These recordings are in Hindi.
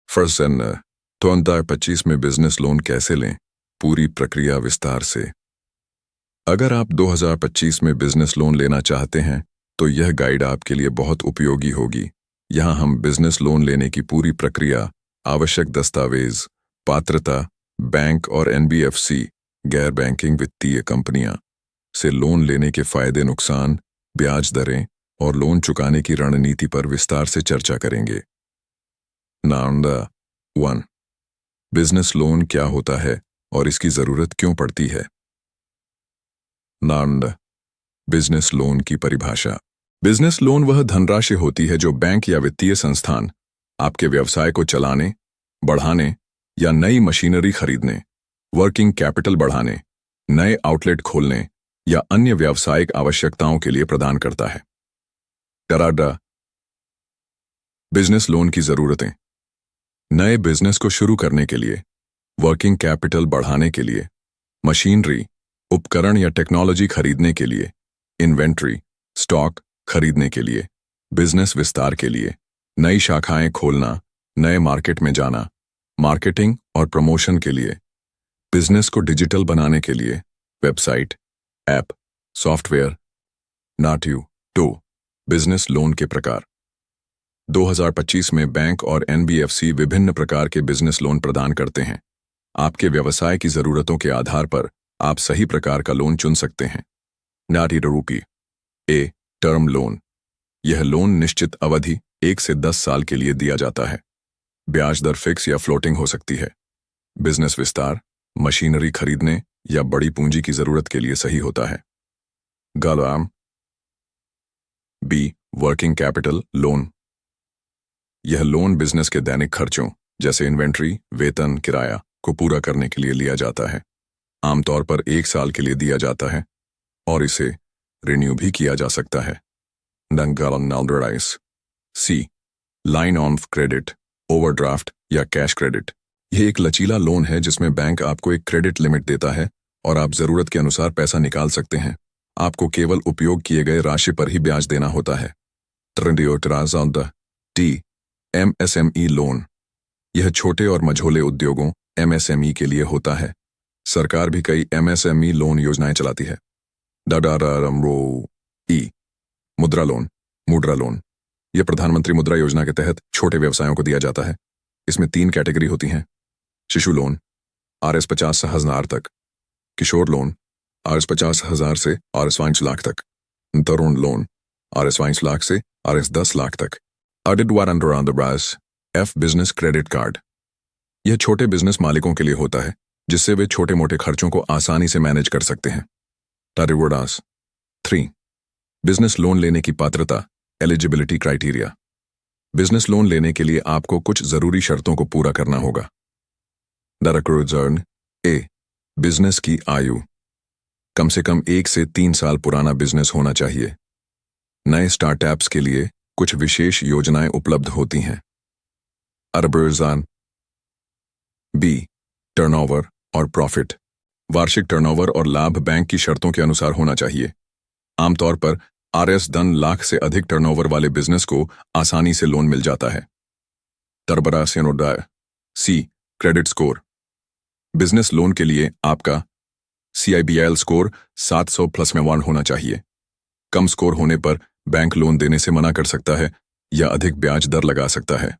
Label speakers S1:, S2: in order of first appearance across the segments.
S1: फर्स्ट सन 2025 में बिजनेस लोन कैसे लें, पूरी प्रक्रिया विस्तार से। अगर आप 2025 में बिजनेस लोन लेना चाहते हैं तो यह गाइड आपके लिए बहुत उपयोगी होगी। यहाँ हम बिजनेस लोन लेने की पूरी प्रक्रिया, आवश्यक दस्तावेज, पात्रता, बैंक और एनबीएफसी गैर बैंकिंग वित्तीय कंपनियां से लोन लेने के फायदे, नुकसान, ब्याज दरें और लोन चुकाने की रणनीति पर विस्तार से चर्चा करेंगे। नंबर 1, बिजनेस लोन क्या होता है और इसकी जरूरत क्यों पड़ती है। नंबर बिजनेस लोन की परिभाषा। बिजनेस लोन वह धनराशि होती है जो बैंक या वित्तीय संस्थान आपके व्यवसाय को चलाने, बढ़ाने या नई मशीनरी खरीदने, वर्किंग कैपिटल बढ़ाने, नए आउटलेट खोलने या अन्य व्यावसायिक आवश्यकताओं के लिए प्रदान करता है। डराडा बिजनेस लोन की जरूरतें। नए बिजनेस को शुरू करने के लिए, वर्किंग कैपिटल बढ़ाने के लिए, मशीनरी, उपकरण या टेक्नोलॉजी खरीदने के लिए, इन्वेंट्री, स्टॉक खरीदने के लिए, बिजनेस विस्तार के लिए, नई शाखाएं खोलना, नए मार्केट में जाना, मार्केटिंग और प्रमोशन के लिए, बिजनेस को डिजिटल बनाने के लिए, वेबसाइट, ऐप, सॉफ्टवेयर। नाट्यू 2, बिजनेस लोन के प्रकार। 2025 में बैंक और एनबीएफसी विभिन्न प्रकार के बिजनेस लोन प्रदान करते हैं। आपके व्यवसाय की जरूरतों के आधार पर आप सही प्रकार का लोन चुन सकते हैं। नाटी रूपी ए, टर्म लोन। यह लोन निश्चित अवधि 1 से 10 साल के लिए दिया जाता है। ब्याज दर फिक्स या फ्लोटिंग हो सकती है। बिजनेस विस्तार, मशीनरी खरीदने या बड़ी पूंजी की जरूरत के लिए सही होता है। गालाम बी, वर्किंग कैपिटल लोन। यह लोन बिजनेस के दैनिक खर्चों जैसे इन्वेंट्री, वेतन, किराया को पूरा करने के लिए लिया जाता है। आमतौर पर 1 साल के लिए दिया जाता है और इसे रिन्यू भी किया जा सकता है। सी, लाइन ऑफ क्रेडिट, ओवरड्राफ्ट या कैश क्रेडिट। यह एक लचीला लोन है जिसमें बैंक आपको एक क्रेडिट लिमिट देता है और आप जरूरत के अनुसार पैसा निकाल सकते हैं। आपको केवल उपयोग किए गए राशि पर ही ब्याज देना होता है। T, MSME loan. यह छोटे और मझोले उद्योगों एमएसएमई के लिए होता है। सरकार भी कई एमएसएमई लोन योजनाएं चलाती है। मुद्रा लोन, मुद्रा लोन। यह प्रधानमंत्री मुद्रा योजना के तहत छोटे व्यवसायों को दिया जाता है। इसमें 3 कैटेगरी होती हैं। शिशु लोन RS 50,000 तक, किशोर लोन RS 50,000 से RS 5 लाख तक, तरुण लोन RS 5 लाख से RS 10 लाख तक। F, business credit card. यह छोटे बिजनेस मालिकों के लिए होता है जिससे वे छोटे मोटे खर्चों को आसानी से मैनेज कर सकते हैं। 3, बिजनेस लोन लेने की पात्रता, एलिजिबिलिटी क्राइटेरिया। बिजनेस लोन लेने के लिए आपको कुछ जरूरी शर्तों को पूरा करना होगा। ए, बिजनेस की आयु। कम से कम 1 से 3 साल पुराना बिजनेस होना चाहिए। नए स्टार्टअप्स के लिए कुछ विशेष योजनाएं उपलब्ध होती हैं। बी, टर्नओवर और प्रॉफिट। वार्षिक टर्नओवर और लाभ बैंक की शर्तों के अनुसार होना चाहिए। आमतौर पर RS 10 लाख से अधिक टर्नओवर वाले बिजनेस को आसानी से लोन मिल जाता है। सी, क्रेडिट स्कोर। बिजनेस लोन के लिए आपका CIBIL स्कोर 700+ में 1 होना चाहिए। कम स्कोर होने पर बैंक लोन देने से मना कर सकता है या अधिक ब्याज दर लगा सकता है।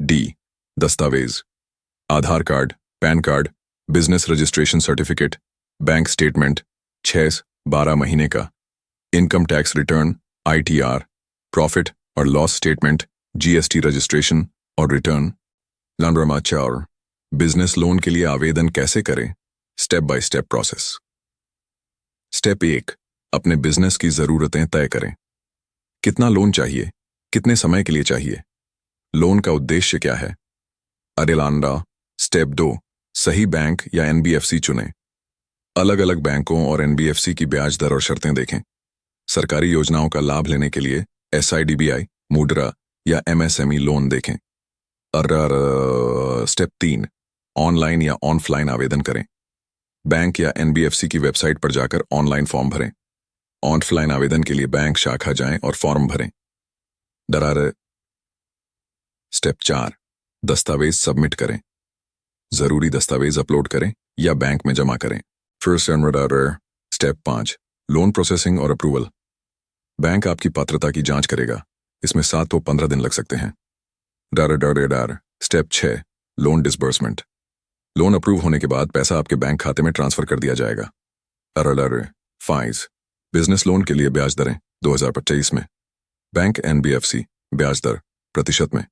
S1: डी, दस्तावेज। Aadhaar card, PAN card, business registration certificate, bank statement 6-12 महीने का, income tax return ITR, profit और लॉस स्टेटमेंट, GST रजिस्ट्रेशन और रिटर्न। बिजनेस लोन के लिए आवेदन कैसे करें? Step by step process. Step 1, अपने बिजनेस की जरूरतें तय करें। कितना लोन चाहिए? कितने समय के लिए चाहिए? लोन का उद्देश्य क्या है? स्टेप 2, सही बैंक या एनबीएफसी चुनें। अलग अलग बैंकों और एनबीएफसी की ब्याज दर और शर्तें देखें। सरकारी योजनाओं का लाभ लेने के लिए SIDBI, मुद्रा या MSME लोन देखें। स्टेप 3, ऑनलाइन या ऑफलाइन आवेदन करें। बैंक या एनबीएफसी की वेबसाइट पर जाकर ऑनलाइन फॉर्म भरें। ऑफलाइन आवेदन के लिए बैंक शाखा जाएं और फॉर्म भरें। स्टेप 4, दस्तावेज सबमिट करें। जरूरी दस्तावेज अपलोड करें या बैंक में जमा करें। First and step 5, loan processing और अप्रूवल। बैंक आपकी पात्रता की जांच करेगा। इसमें 7 तो 15 दिन लग सकते हैं। Step 6, loan disbursement. Loan approve होने के बाद पैसा आपके बैंक खाते में ट्रांसफर कर दिया जाएगा। 5, बिजनेस लोन के लिए ब्याज दरें 2025 में। बैंक NBFC ब्याज दर प्रतिशत में।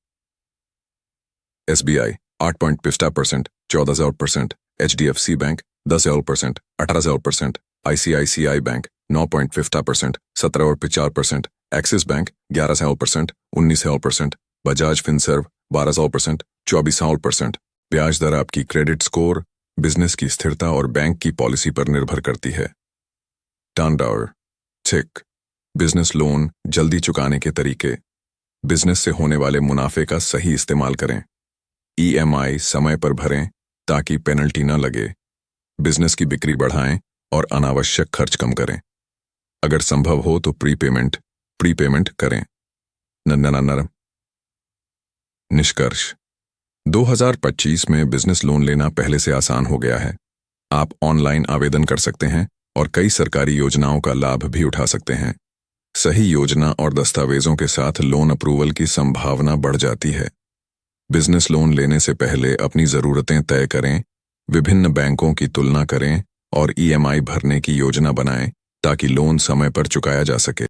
S1: SBI 8.50%, 14,000%, HDFC bank 10,000%, 18,000%, ICICI bank 9.50%, 17.50%, axis bank 11,000%, 19,000%, Bajaj Finserv 12,000%, 24,000%। ब्याज दर आपकी क्रेडिट स्कोर, बिजनेस की स्थिरता और बैंक की पॉलिसी पर निर्भर करती है। टर्नओवर ठीक, बिजनेस लोन जल्दी चुकाने के तरीके। बिजनेस से होने वाले मुनाफे का सही इस्तेमाल करें। EMI समय पर भरें ताकि पेनल्टी न लगे। बिजनेस की बिक्री बढ़ाएं और अनावश्यक खर्च कम करें। अगर संभव हो तो प्रीपेमेंट करें। नरम निष्कर्ष, 2025 में बिजनेस लोन लेना पहले से आसान हो गया है। आप ऑनलाइन आवेदन कर सकते हैं और कई सरकारी योजनाओं का लाभ भी उठा सकते हैं। सही योजना और दस्तावेजों के साथ लोन अप्रूवल की संभावना बढ़ जाती है। बिजनेस लोन लेने से पहले अपनी ज़रूरतें तय करें, विभिन्न बैंकों की तुलना करें और EMI भरने की योजना बनाएं ताकि लोन समय पर चुकाया जा सके।